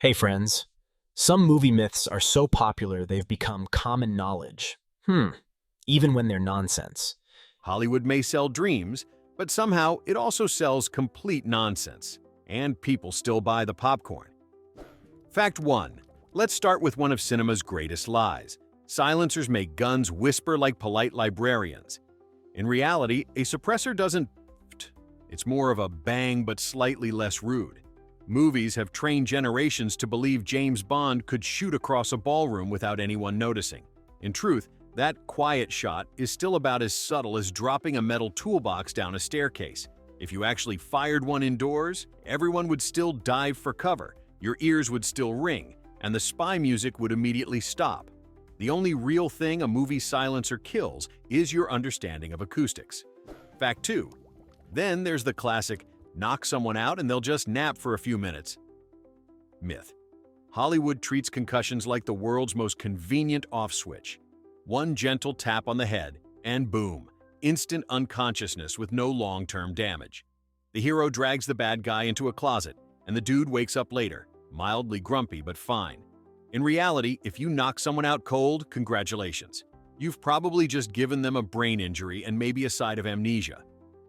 Hey friends, some movie myths are so popular they've become common knowledge. Even when they're nonsense. Hollywood may sell dreams, but somehow it also sells complete nonsense, and people still buy the popcorn. Fact 1. Let's start with one of cinema's greatest lies. Silencers make guns whisper like polite librarians. In reality, a suppressor doesn't it's more of a bang but slightly less rude. Movies have trained generations to believe James Bond could shoot across a ballroom without anyone noticing. In truth, that quiet shot is still about as subtle as dropping a metal toolbox down a staircase. If you actually fired one indoors, everyone would still dive for cover, your ears would still ring, and the spy music would immediately stop. The only real thing a movie silencer kills is your understanding of acoustics. Fact 2. Then there's the classic, knock someone out and they'll just nap for a few minutes. Myth. Hollywood treats concussions like the world's most convenient off switch. One gentle tap on the head, and boom, instant unconsciousness with no long-term damage. The hero drags the bad guy into a closet, and the dude wakes up later, mildly grumpy but fine. In reality, if you knock someone out cold, congratulations. You've probably just given them a brain injury and maybe a side of amnesia.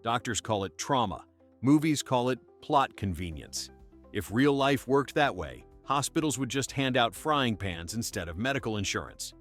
Doctors call it trauma. Movies call it plot convenience. If real life worked that way, hospitals would just hand out frying pans instead of medical insurance.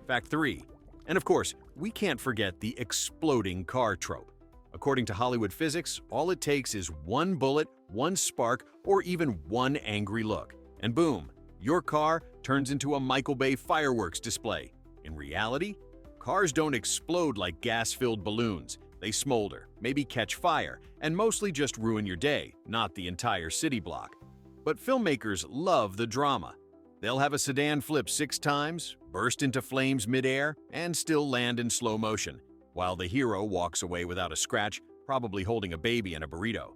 Fact 3. And of course, we can't forget the exploding car trope. According to Hollywood physics, all it takes is one bullet, one spark, or even one angry look. And boom, your car turns into a Michael Bay fireworks display. In reality, cars don't explode like gas-filled balloons. They smolder, maybe catch fire, and mostly just ruin your day, not the entire city block. But filmmakers love the drama. They'll have a sedan flip 6 times, burst into flames mid-air, and still land in slow motion, while the hero walks away without a scratch, probably holding a baby and a burrito.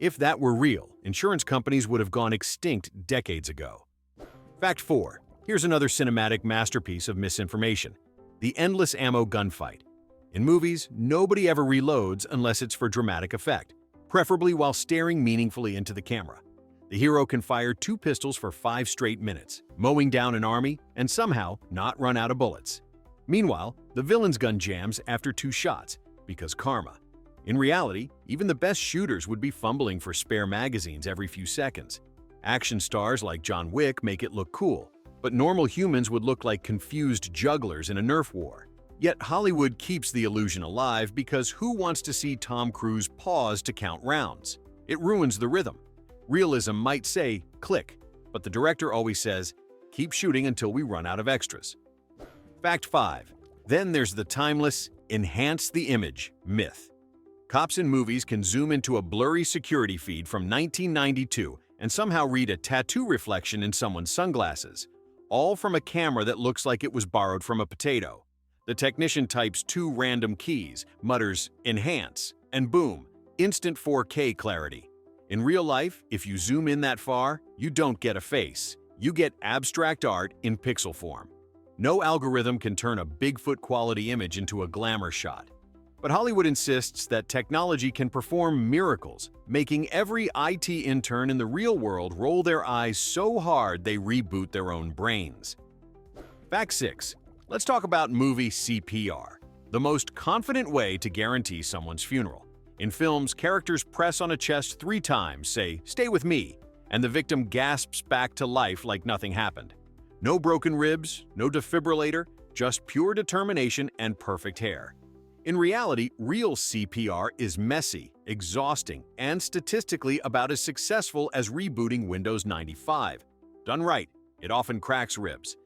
If that were real, insurance companies would have gone extinct decades ago. Fact 4. Here's another cinematic masterpiece of misinformation. The endless ammo gunfight. In movies, nobody ever reloads unless it's for dramatic effect, preferably while staring meaningfully into the camera. The hero can fire 2 pistols for 5 straight minutes, mowing down an army, and somehow not run out of bullets. Meanwhile, the villain's gun jams after 2 shots, because karma. In reality, even the best shooters would be fumbling for spare magazines every few seconds. Action stars like John Wick make it look cool, but normal humans would look like confused jugglers in a Nerf war. Yet Hollywood keeps the illusion alive because who wants to see Tom Cruise pause to count rounds? It ruins the rhythm. Realism might say, click, but the director always says, keep shooting until we run out of extras. Fact 5. Then there's the timeless, enhance the image myth. Cops in movies can zoom into a blurry security feed from 1992 and somehow read a tattoo reflection in someone's sunglasses, all from a camera that looks like it was borrowed from a potato. The technician types 2 random keys, mutters, enhance, and boom, instant 4K clarity. In real life, if you zoom in that far, you don't get a face. You get abstract art in pixel form. No algorithm can turn a Bigfoot-quality image into a glamour shot. But Hollywood insists that technology can perform miracles, making every IT intern in the real world roll their eyes so hard they reboot their own brains. Fact 6. Let's talk about movie CPR, the most confident way to guarantee someone's funeral. In films, characters press on a chest 3 times, say, "Stay with me," and the victim gasps back to life like nothing happened. No broken ribs, no defibrillator, just pure determination and perfect hair. In reality, real CPR is messy, exhausting, and statistically about as successful as rebooting Windows 95. Done right, it often cracks ribs.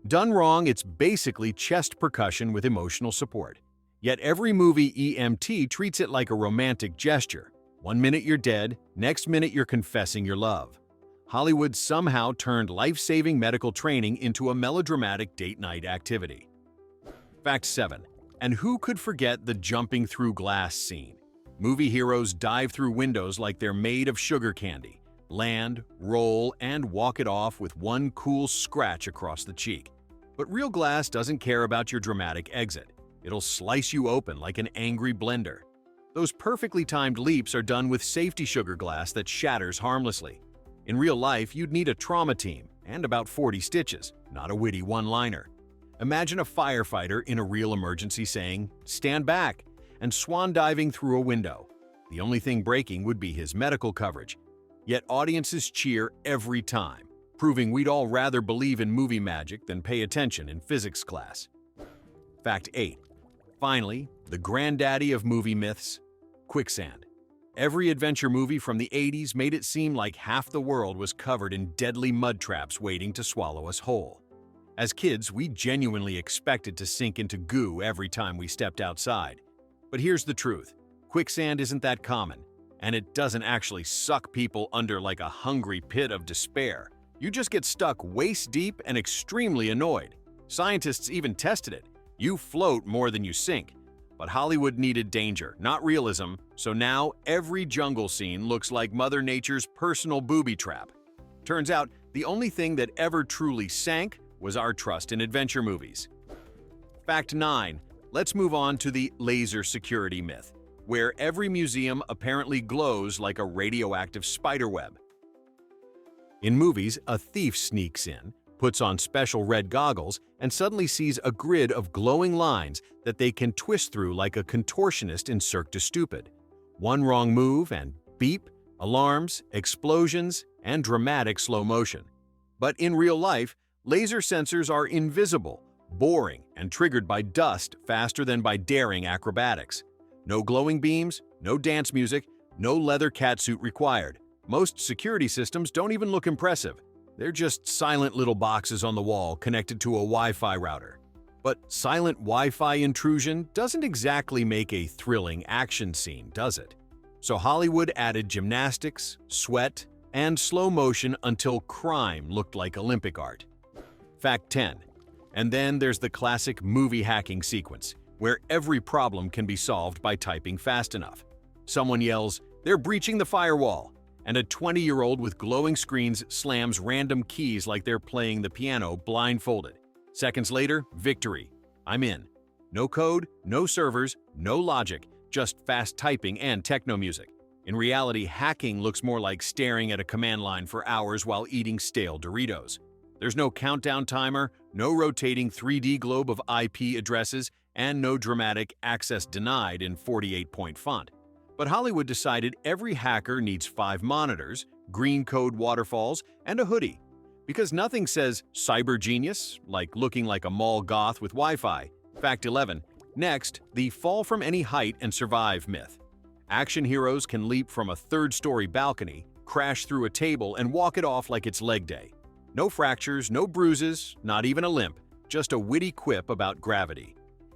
Done wrong, it's basically chest percussion with emotional support. Yet every movie EMT treats it like a romantic gesture. 1 minute you're dead, next minute you're confessing your love. Hollywood somehow turned life-saving medical training into a melodramatic date-night activity. Fact 7. And who could forget the jumping through glass scene? Movie heroes dive through windows like they're made of sugar candy, land, roll, and walk it off with one cool scratch across the cheek. But real glass doesn't care about your dramatic exit. It'll slice you open like an angry blender. Those perfectly timed leaps are done with safety sugar glass that shatters harmlessly. In real life, you'd need a trauma team and about 40 stitches, not a witty one-liner. Imagine a firefighter in a real emergency saying, "Stand back," and swan diving through a window. The only thing breaking would be his medical coverage. Yet audiences cheer every time, proving we'd all rather believe in movie magic than pay attention in physics class. Fact 8. Finally, the granddaddy of movie myths, quicksand. Every adventure movie from the 80s made it seem like half the world was covered in deadly mud traps waiting to swallow us whole. As kids, we genuinely expected to sink into goo every time we stepped outside. But here's the truth. Quicksand isn't that common, and it doesn't actually suck people under like a hungry pit of despair. You just get stuck waist deep and extremely annoyed. Scientists even tested it. You float more than you sink. But Hollywood needed danger, not realism, so now every jungle scene looks like Mother Nature's personal booby trap. Turns out, the only thing that ever truly sank was our trust in adventure movies. Fact 9. Let's move on to the laser security myth, where every museum apparently glows like a radioactive spiderweb. In movies, a thief sneaks in, puts on special red goggles, and suddenly sees a grid of glowing lines that they can twist through like a contortionist in Cirque du Stupid. One wrong move and beep, alarms, explosions, and dramatic slow motion. But in real life, laser sensors are invisible, boring, and triggered by dust faster than by daring acrobatics. No glowing beams, no dance music, no leather catsuit required. Most security systems don't even look impressive. They're just silent little boxes on the wall connected to a Wi-Fi router. But silent Wi-Fi intrusion doesn't exactly make a thrilling action scene, does it? So Hollywood added gymnastics, sweat, and slow motion until crime looked like Olympic art. Fact 10. And then there's the classic movie hacking sequence, where every problem can be solved by typing fast enough. Someone yells, "They're breaching the firewall," and a 20-year-old with glowing screens slams random keys like they're playing the piano blindfolded. Seconds later, victory. I'm in. No code, no servers, no logic, just fast typing and techno music. In reality, hacking looks more like staring at a command line for hours while eating stale Doritos. There's no countdown timer, no rotating 3D globe of IP addresses, and no dramatic access denied in 48-point font. But Hollywood decided every hacker needs 5 monitors, green code waterfalls, and a hoodie. Because nothing says cyber genius like looking like a mall goth with Wi-Fi. Fact 11. Next, the fall from any height and survive myth. Action heroes can leap from a 3rd-story balcony, crash through a table, and walk it off like it's leg day. No fractures, no bruises, not even a limp, just a witty quip about gravity.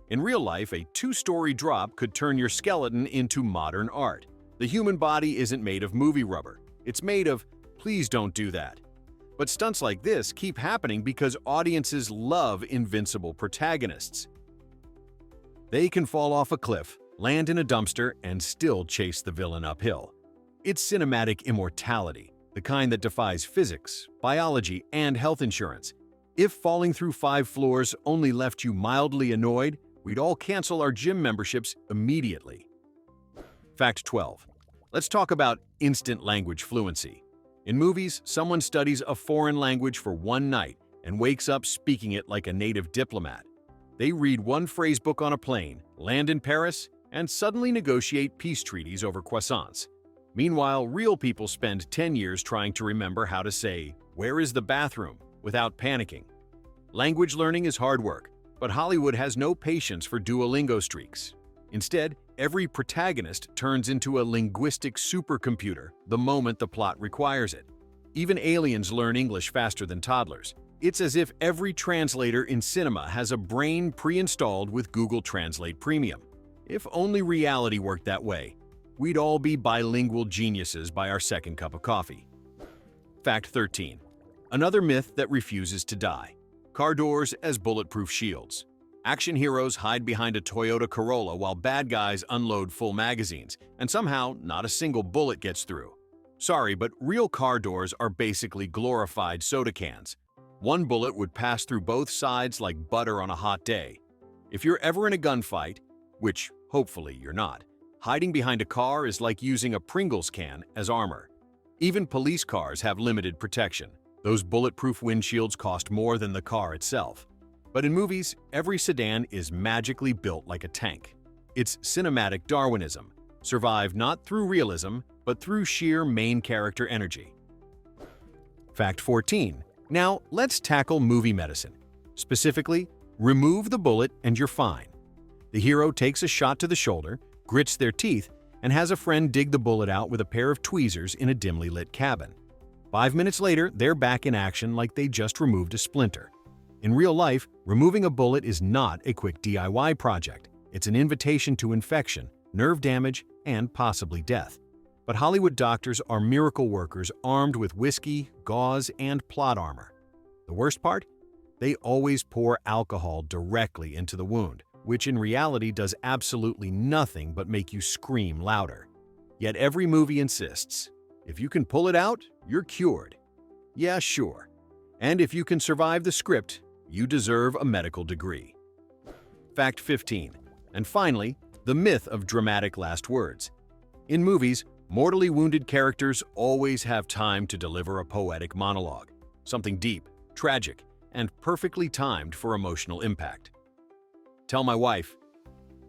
In real life, a 2-story drop could turn your skeleton into modern art. The human body isn't made of movie rubber. It's made of, please don't do that. But stunts like this keep happening because audiences love invincible protagonists. They can fall off a cliff, land in a dumpster, and still chase the villain uphill. It's cinematic immortality, the kind that defies physics, biology, and health insurance. If falling through 5 floors only left you mildly annoyed, we'd all cancel our gym memberships immediately. Fact 12. Let's talk about instant language fluency. In movies, someone studies a foreign language for one night and wakes up speaking it like a native diplomat. They read one phrase book on a plane, land in Paris, and suddenly negotiate peace treaties over croissants. Meanwhile, real people spend 10 years trying to remember how to say, "Where is the bathroom?" without panicking. Language learning is hard work, but Hollywood has no patience for Duolingo streaks. Instead, every protagonist turns into a linguistic supercomputer the moment the plot requires it. Even aliens learn English faster than toddlers. It's as if every translator in cinema has a brain pre-installed with Google Translate Premium. If only reality worked that way, we'd all be bilingual geniuses by our second cup of coffee. Fact 13. Another myth that refuses to die. Car doors as bulletproof shields. Action heroes hide behind a Toyota Corolla while bad guys unload full magazines, and somehow not a single bullet gets through. Sorry, but real car doors are basically glorified soda cans. One bullet would pass through both sides like butter on a hot day. If you're ever in a gunfight, which hopefully you're not, hiding behind a car is like using a Pringles can as armor. Even police cars have limited protection. Those bulletproof windshields cost more than the car itself. But in movies, every sedan is magically built like a tank. It's cinematic Darwinism. Survive not through realism, but through sheer main character energy. Fact 14. Now, let's tackle movie medicine. Specifically, remove the bullet and you're fine. The hero takes a shot to the shoulder, grits their teeth, and has a friend dig the bullet out with a pair of tweezers in a dimly lit cabin. 5 minutes later, they're back in action like they just removed a splinter. In real life, removing a bullet is not a quick DIY project. It's an invitation to infection, nerve damage, and possibly death. But Hollywood doctors are miracle workers armed with whiskey, gauze, and plot armor. The worst part? They always pour alcohol directly into the wound, which in reality does absolutely nothing but make you scream louder. Yet every movie insists, if you can pull it out, you're cured. Yeah, sure. And if you can survive the script, you deserve a medical degree. Fact 15. And finally, the myth of dramatic last words. In movies, mortally wounded characters always have time to deliver a poetic monologue, something deep, tragic, and perfectly timed for emotional impact. Tell my wife,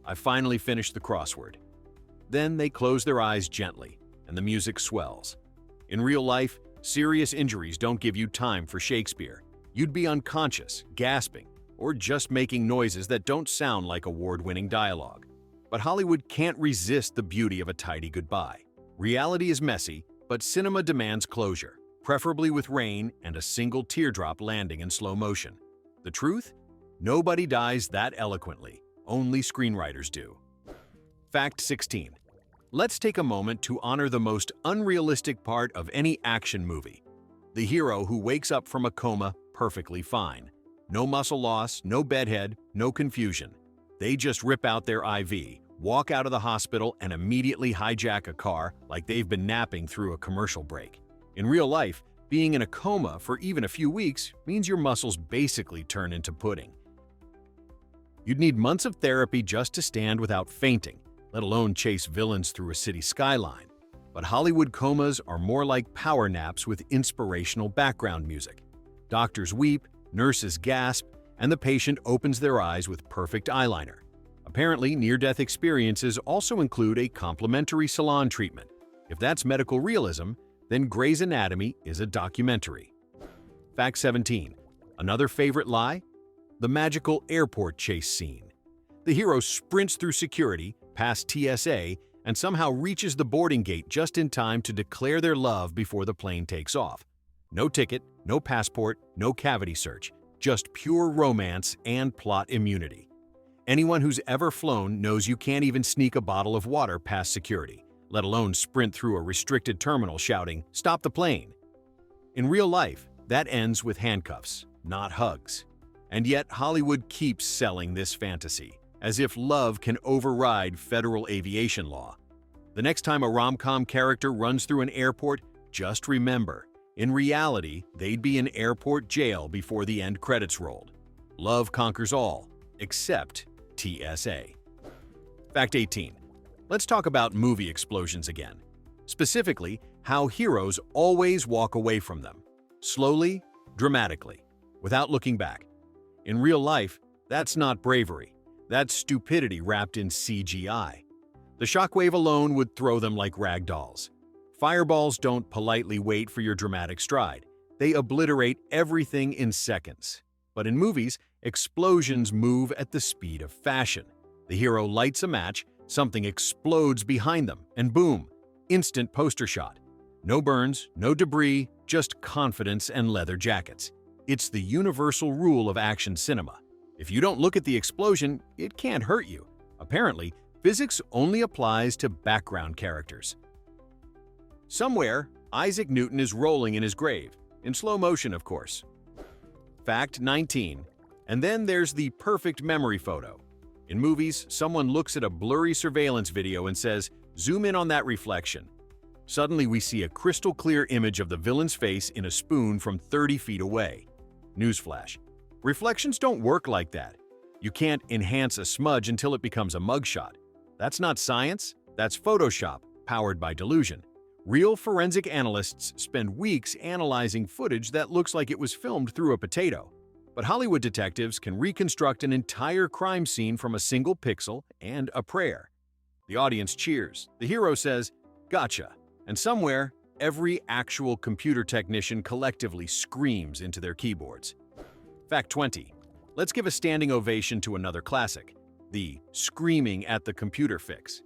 I finally finished the crossword. Then they close their eyes gently, and the music swells. In real life, serious injuries don't give you time for Shakespeare. You'd be unconscious, gasping, or just making noises that don't sound like award-winning dialogue. But Hollywood can't resist the beauty of a tidy goodbye. Reality is messy, but cinema demands closure, preferably with rain and a single teardrop landing in slow motion. The truth? Nobody dies that eloquently. Only screenwriters do. Fact 16. Let's take a moment to honor the most unrealistic part of any action movie. The hero who wakes up from a coma perfectly fine. No muscle loss, no bedhead, no confusion. They just rip out their IV, walk out of the hospital, and immediately hijack a car like they've been napping through a commercial break. In real life, being in a coma for even a few weeks means your muscles basically turn into pudding. You'd need months of therapy just to stand without fainting, let alone chase villains through a city skyline. But Hollywood comas are more like power naps with inspirational background music. Doctors weep, nurses gasp, and the patient opens their eyes with perfect eyeliner. Apparently, near-death experiences also include a complimentary salon treatment. If that's medical realism, then Grey's Anatomy is a documentary. Fact 17. Another favorite lie? The magical airport chase scene. The hero sprints through security, past TSA, and somehow reaches the boarding gate just in time to declare their love before the plane takes off. No ticket, no passport, no cavity search, just pure romance and plot immunity. Anyone who's ever flown knows you can't even sneak a bottle of water past security, let alone sprint through a restricted terminal shouting, "Stop the plane!" In real life, that ends with handcuffs, not hugs. And yet Hollywood keeps selling this fantasy, as if love can override federal aviation law. The next time a rom-com character runs through an airport, just remember, in reality, they'd be in airport jail before the end credits rolled. Love conquers all, except TSA. Fact 18. Let's talk about movie explosions again. Specifically, how heroes always walk away from them. Slowly, dramatically, without looking back. In real life, that's not bravery. That's stupidity wrapped in CGI. The shockwave alone would throw them like rag dolls. Fireballs don't politely wait for your dramatic stride. They obliterate everything in seconds. But in movies, explosions move at the speed of fashion. The hero lights a match, something explodes behind them, and boom, instant poster shot. No burns, no debris, just confidence and leather jackets. It's the universal rule of action cinema. If you don't look at the explosion, it can't hurt you. Apparently, physics only applies to background characters. Somewhere, Isaac Newton is rolling in his grave, in slow motion, of course. Fact 19. And then there's the perfect memory photo. In movies, someone looks at a blurry surveillance video and says, "Zoom in on that reflection." Suddenly, we see a crystal-clear image of the villain's face in a spoon from 30 feet away. Newsflash. Reflections don't work like that. You can't enhance a smudge until it becomes a mugshot. That's not science, that's Photoshop, powered by delusion. Real forensic analysts spend weeks analyzing footage that looks like it was filmed through a potato. But Hollywood detectives can reconstruct an entire crime scene from a single pixel and a prayer. The audience cheers. The hero says, "Gotcha." And somewhere, every actual computer technician collectively screams into their keyboards. Fact 20. Let's give a standing ovation to another classic, the screaming at the computer fix.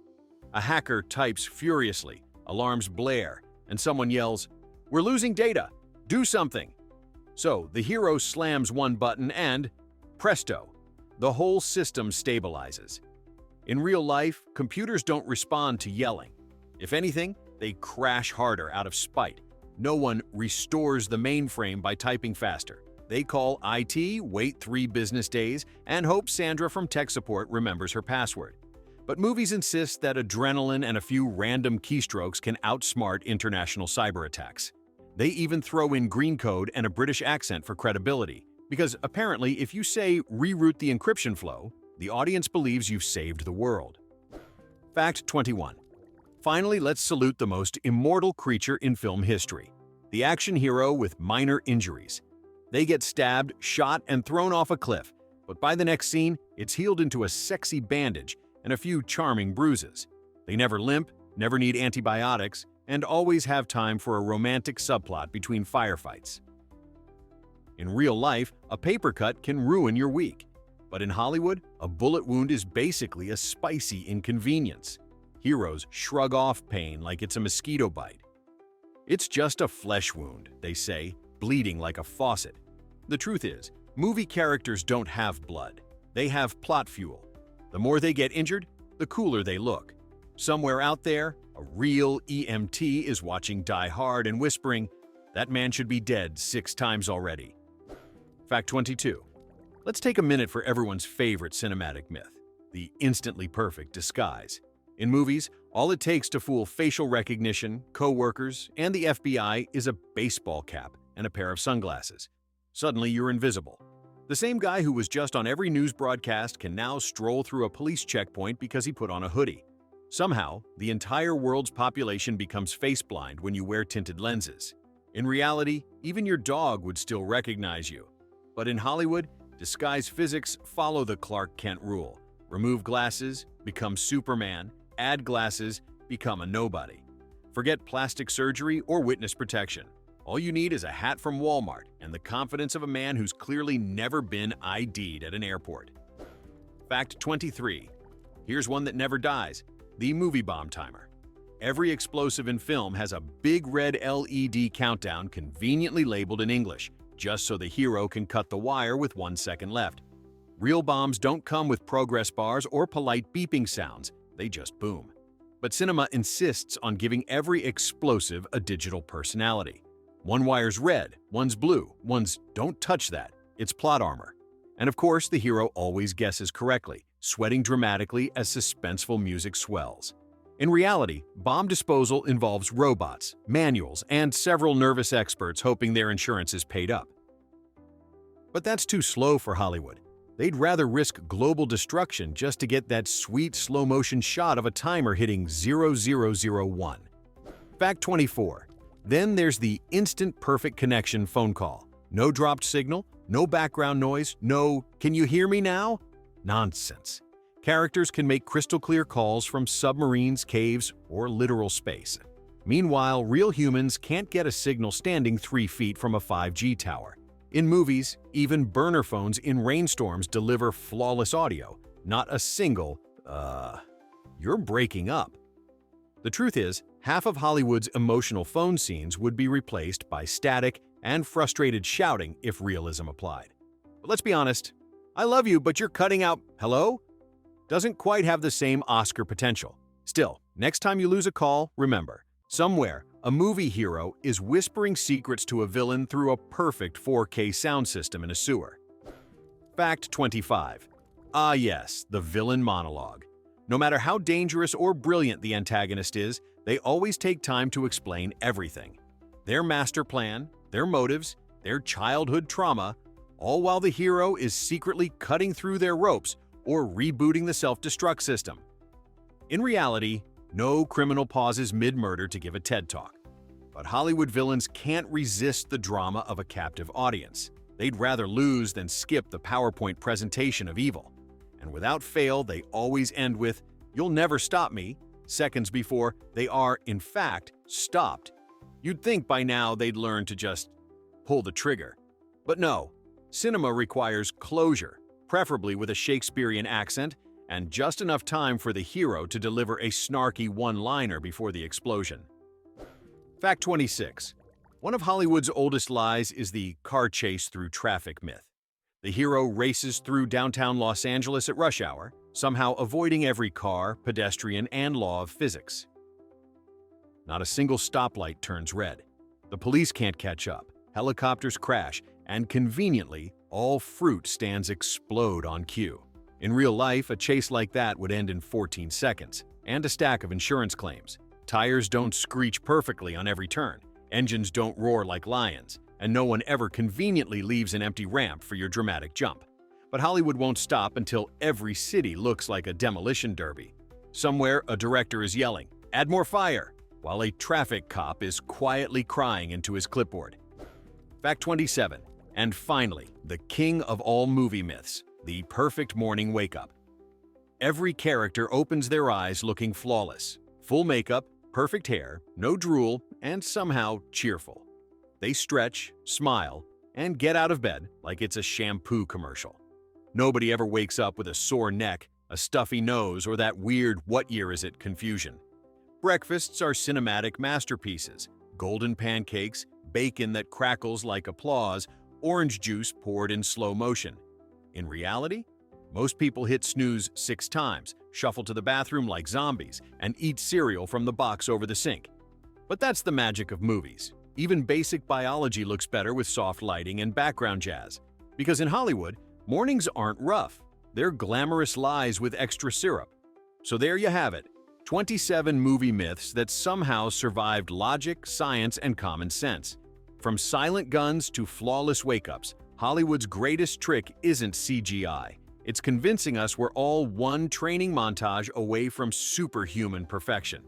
A hacker types furiously, alarms blare, and someone yells, "We're losing data! Do something!" So the hero slams one button and, presto, the whole system stabilizes. In real life, computers don't respond to yelling. If anything, they crash harder out of spite. No one restores the mainframe by typing faster. They call IT, wait 3 business days, and hope Sandra from tech support remembers her password. But movies insist that adrenaline and a few random keystrokes can outsmart international cyber attacks. They even throw in green code and a British accent for credibility, because apparently if you say reroute the encryption flow, the audience believes you've saved the world. Fact 21. Finally, let's salute the most immortal creature in film history, the action hero with minor injuries. They get stabbed, shot, and thrown off a cliff, but by the next scene, it's healed into a sexy bandage and a few charming bruises. They never limp, never need antibiotics, and always have time for a romantic subplot between firefights. In real life, a paper cut can ruin your week. But in Hollywood, a bullet wound is basically a spicy inconvenience. Heroes shrug off pain like it's a mosquito bite. It's just a flesh wound, they say, bleeding like a faucet. The truth is, movie characters don't have blood. They have plot fuel. The more they get injured, the cooler they look. Somewhere out there, a real EMT is watching Die Hard and whispering, "That man should be dead 6 times already." Fact 22. Let's take a minute for everyone's favorite cinematic myth, the instantly perfect disguise. In movies, all it takes to fool facial recognition, co-workers, and the FBI is a baseball cap and a pair of sunglasses. Suddenly you're invisible. The same guy who was just on every news broadcast can now stroll through a police checkpoint because he put on a hoodie. Somehow, the entire world's population becomes face-blind when you wear tinted lenses. In reality, even your dog would still recognize you. But in Hollywood, disguise physics follow the Clark Kent rule. Remove glasses, become Superman, add glasses, become a nobody. Forget plastic surgery or witness protection. All you need is a hat from Walmart and the confidence of a man who's clearly never been ID'd at an airport. Fact 23. Here's one that never dies. The movie bomb timer. Every explosive in film has a big red LED countdown conveniently labeled in English, just so the hero can cut the wire with 1 second left. Real bombs don't come with progress bars or polite beeping sounds, they just boom. But cinema insists on giving every explosive a digital personality. One wire's red, one's blue, one's "don't touch that," it's plot armor. And of course, the hero always guesses correctly, sweating dramatically as suspenseful music swells. In reality, bomb disposal involves robots, manuals, and several nervous experts hoping their insurance is paid up. But that's too slow for Hollywood. They'd rather risk global destruction just to get that sweet slow-motion shot of a timer hitting 0001. Fact 24. Then there's the instant perfect connection phone call. No dropped signal, no background noise, no "can you hear me now?" Nonsense. Characters can make crystal clear calls from submarines, caves, or literal space. Meanwhile, real humans can't get a signal standing 3 feet from a 5G tower. In movies, even burner phones in rainstorms deliver flawless audio, not a single, "you're breaking up." The truth is, half of Hollywood's emotional phone scenes would be replaced by static and frustrated shouting if realism applied. But let's be honest, "I love you, but you're cutting out, hello?" doesn't quite have the same Oscar potential. Still, next time you lose a call, remember, somewhere, a movie hero is whispering secrets to a villain through a perfect 4K sound system in a sewer. Fact 25. Ah yes, the villain monologue. No matter how dangerous or brilliant the antagonist is, they always take time to explain everything. Their master plan, their motives, their childhood trauma, all while the hero is secretly cutting through their ropes or rebooting the self-destruct system. In reality, No criminal pauses mid-murder to give a TED Talk. But Hollywood villains can't resist the drama of a captive audience. They'd rather lose than skip the PowerPoint presentation of evil. And without fail, they always end with, "You'll never stop me," seconds before they are, in fact, stopped. You'd think by now they'd learn to just pull the trigger. But no, cinema requires closure, preferably with a Shakespearean accent, and just enough time for the hero to deliver a snarky one-liner before the explosion. Fact 26. One of Hollywood's oldest lies is the car chase through traffic myth. The hero races through downtown Los Angeles at rush hour, somehow avoiding every car, pedestrian, and law of physics. Not a single stoplight turns red. The police can't catch up, helicopters crash, and conveniently, all fruit stands explode on cue. In real life, a chase like that would end in 14 seconds, and a stack of insurance claims. Tires don't screech perfectly on every turn, engines don't roar like lions, and no one ever conveniently leaves an empty ramp for your dramatic jump. But Hollywood won't stop until every city looks like a demolition derby. Somewhere, a director is yelling, "Add more fire," while a traffic cop is quietly crying into his clipboard. Fact 27. And finally, the king of all movie myths, the perfect morning wake-up. Every character opens their eyes looking flawless. Full makeup, perfect hair, no drool, and somehow cheerful. They stretch, smile, and get out of bed like it's a shampoo commercial. Nobody ever wakes up with a sore neck, a stuffy nose, or that weird "what year is it" confusion. Breakfasts are cinematic masterpieces. Golden pancakes, bacon that crackles like applause, orange juice poured in slow motion. In reality, most people hit snooze 6 times, shuffle to the bathroom like zombies, and eat cereal from the box over the sink. But that's the magic of movies. Even basic biology looks better with soft lighting and background jazz. Because in Hollywood, mornings aren't rough. They're glamorous lies with extra syrup. So there you have it, 27 movie myths that somehow survived logic, science, and common sense. From silent guns to flawless wake-ups, Hollywood's greatest trick isn't CGI. It's convincing us we're all one training montage away from superhuman perfection.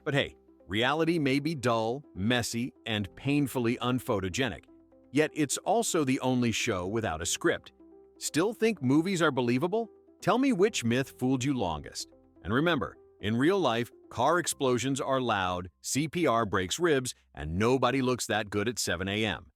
But hey, reality may be dull, messy, and painfully unphotogenic, yet it's also the only show without a script. Still think movies are believable? Tell me which myth fooled you longest. And remember, in real life, car explosions are loud, CPR breaks ribs, and nobody looks that good at 7 a.m.